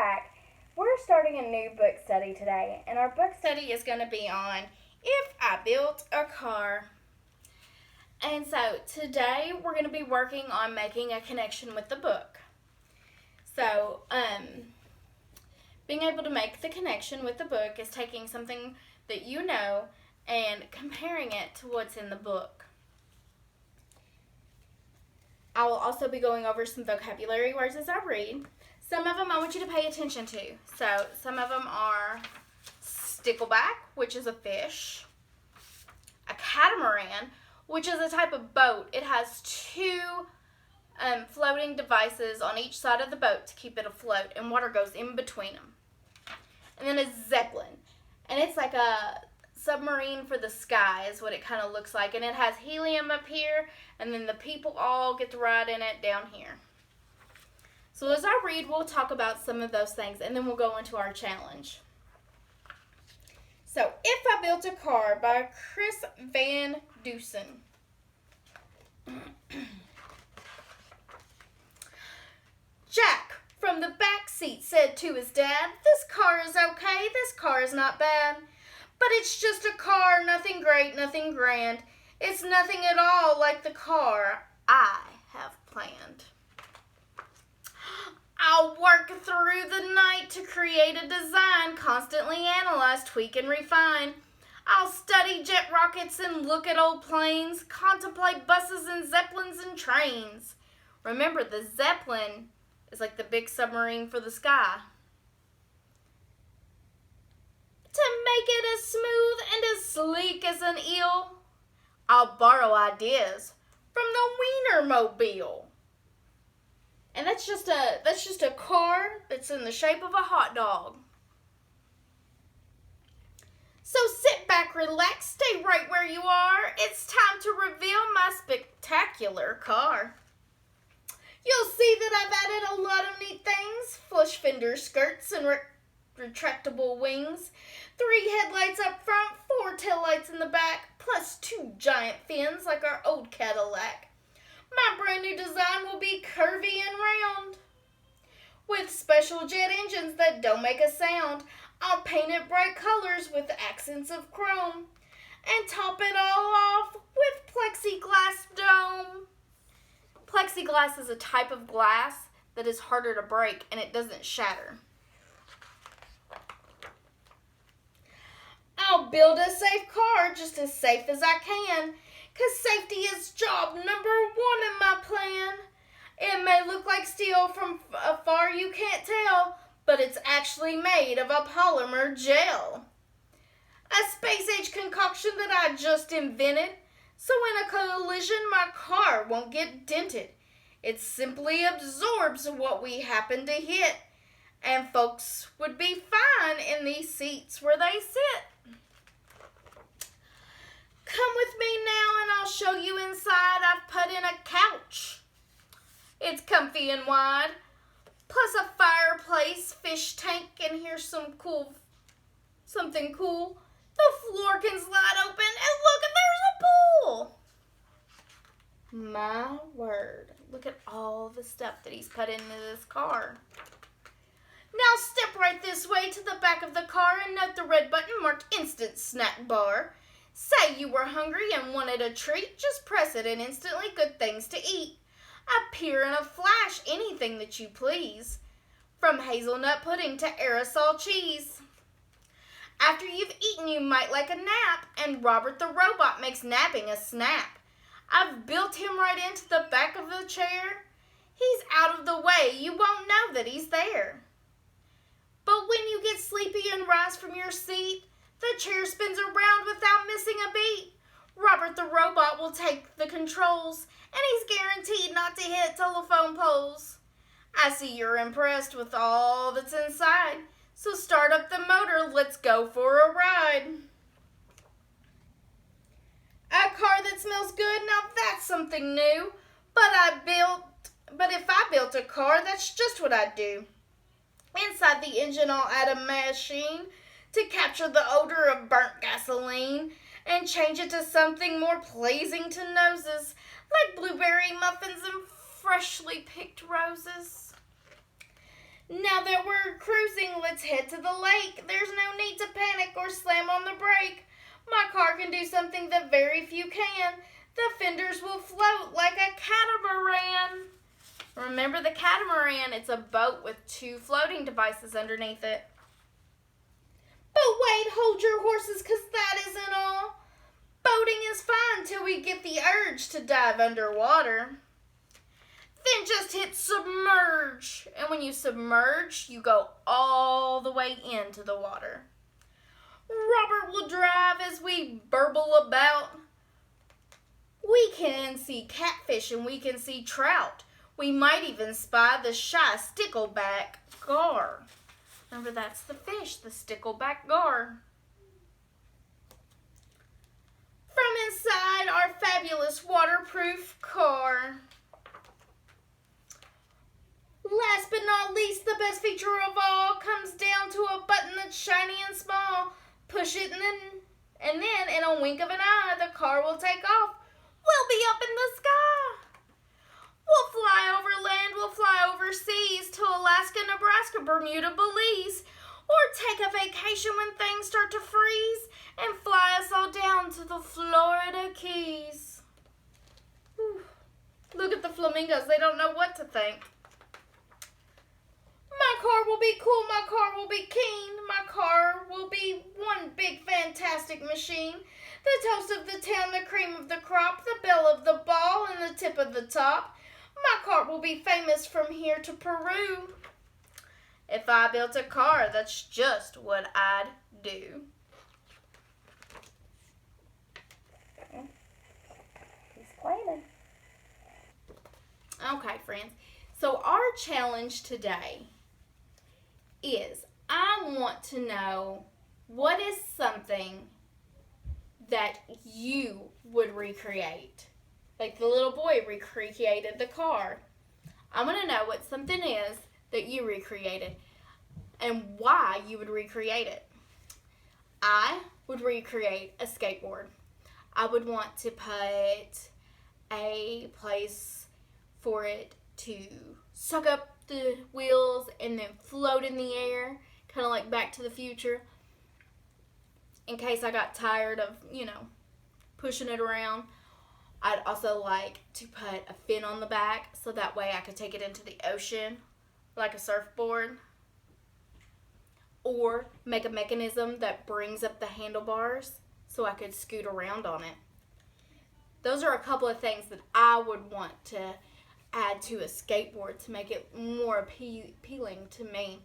back. We're starting a new book study today, and our book study is going to be on If I Built a Car. And so today we're going to be working on making a connection with the book. So, being able to make the connection with the book is taking something that you know and comparing it to what's in the book. I will also be going over some vocabulary words as I read. Some of them I want you to pay attention to. So some of them are stickleback, which is a fish. A catamaran, which is a type of boat. It has two floating devices on each side of the boat to keep it afloat, and water goes in between them. And then a zeppelin, and it's like a submarine for the sky is what it kind of looks like, and it has helium up here, and then the people all get to ride in it down here. So as I read, we'll talk about some of those things, and then we'll go into our challenge. So, If I Built a Car by Chris Van Dusen. Jack from the back seat said to his dad, "This car is okay, this car is not bad. But it's just a car, nothing great, nothing grand. It's nothing at all like the car I have planned. I'll work through the night to create a design, constantly analyze, tweak, and refine. I'll study jet rockets and look at old planes, contemplate buses and zeppelins and trains." Remember, the zeppelin is like the big submarine for the sky. "To make it as smooth and as sleek as an eel, I'll borrow ideas from the Wienermobile." And that's just a car that's in the shape of a hot dog. "So sit back, relax, stay right where you are. It's time to reveal my spectacular car. You'll see that I've added a lot of neat things. Flush fender skirts and retractable wings. 3 headlights up front, 4 taillights in the back, plus 2 giant fins like our old Cadillac. My brand new design will be curvy and round. With special jet engines that don't make a sound, I'll paint it bright colors with accents of chrome. And top it all off with plexiglass dome." Plexiglass is a type of glass that is harder to break and it doesn't shatter. "I'll build a safe car, just as safe as I can, 'cause safety is job number 1 in my plan. It may look like steel from afar, you can't tell, but it's actually made of a polymer gel. A space-age concoction that I just invented, so in a collision my car won't get dented. It simply absorbs what we happen to hit, and folks would be fine in these seats where they sit. Come with me now and I'll show you inside. I've put in a couch. It's comfy and wide, plus a fireplace, fish tank, and here's something cool. The floor can slide open, and look, there's a pool." My word, look at all the stuff that he's put into this car. "Now step right this way to the back of the car and note the red button marked instant snack bar. Say you were hungry and wanted a treat, just press it and instantly good things to eat. Appear in a flash, anything that you please, from hazelnut pudding to aerosol cheese. After you've eaten, you might like a nap, and Robert the robot makes napping a snap. I've built him right into the back of the chair. He's out of the way, you won't know that he's there. But when you get sleepy and rise from your seat, the chair spins around without missing a beat. Robert the robot will take the controls, and he's guaranteed not to hit telephone poles. I see you're impressed with all that's inside, so start up the motor, let's go for a ride. A car that smells good, now that's something new. But if I built a car, that's just what I'd do. Inside the engine I'll add a machine to capture the odor of burnt gasoline and change it to something more pleasing to noses, like blueberry muffins and freshly picked roses. Now that we're cruising, let's head to the lake. There's no need to panic or slam on the brake. My car can do something that very few can. The fenders will float like a catamaran. Remember the catamaran, it's a boat with 2 floating devices underneath it. But wait, hold your horses, 'cause that isn't all. Boating is fine till we get the urge to dive underwater. Then just hit submerge. And when you submerge, you go all the way into the water. Robert will drive as we burble about. We can see catfish and we can see trout. We might even spy the shy stickleback gar. Remember, that's the fish, the stickleback gar. From inside our fabulous waterproof car. Last but not least, the best feature of all comes down to a button that's shiny and small. Push it and then in a wink of an eye, the car will take off. We'll be up in the sky. We'll fly over land, we'll fly overseas to Alaska, Nebraska, Bermuda, Belize. Or take a vacation when things start to freeze and fly us all down to the Florida Keys. Whew. Look at the flamingos, they don't know what to think. My car will be cool, my car will be keen, my car will be one big fantastic machine. The toast of the town, the cream of the crop, the belle of the ball, and the tip of the top. My car will be famous from here to Peru. If I built a car, that's just what I'd do. He's playing. Okay, friends. So our challenge today is I want to know what is something that you would recreate. Like the little boy recreated the car. I want to know what something is that you recreated and why you would recreate it. I would recreate a skateboard. I would want to put a place for it to suck up the wheels and then float in the air, kind of like Back to the Future, in case I got tired of, pushing it around. I'd also like to put a fin on the back so that way I could take it into the ocean like a surfboard. Or make a mechanism that brings up the handlebars so I could scoot around on it. Those are a couple of things that I would want to add to a skateboard to make it more appealing to me.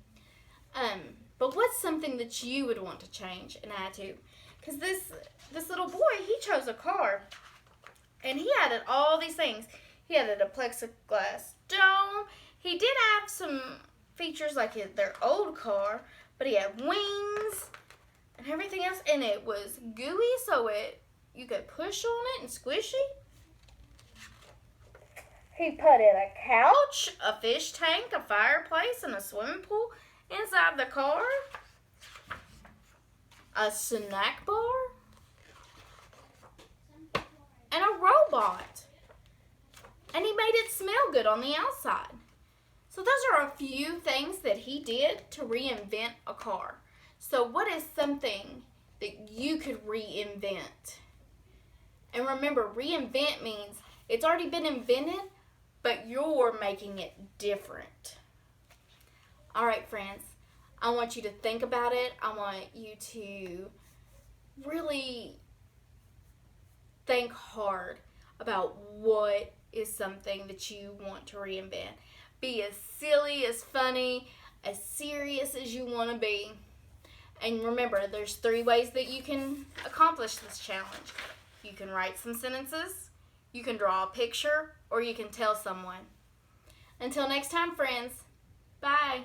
But what's something that you would want to change and add to? Because this little boy, he chose a car. And he added all these things. He added a plexiglass dome. He did have some features like their old car, but he had wings and everything else. And it was gooey, so you could push on it and squishy. He put in a couch, a fish tank, a fireplace, and a swimming pool inside the car. A snack bar. And a robot. And he made it smell good on the outside. So those are a few things that he did to reinvent a car. So what is something that you could reinvent? And remember, reinvent means it's already been invented, but you're making it different. All right, friends. I want you to think about it. I want you to really think hard about what is something that you want to reinvent. Be as silly, as funny, as serious as you want to be. And remember, there's 3 ways that you can accomplish this challenge. You can write some sentences, you can draw a picture, or you can tell someone. Until next time, friends. Bye.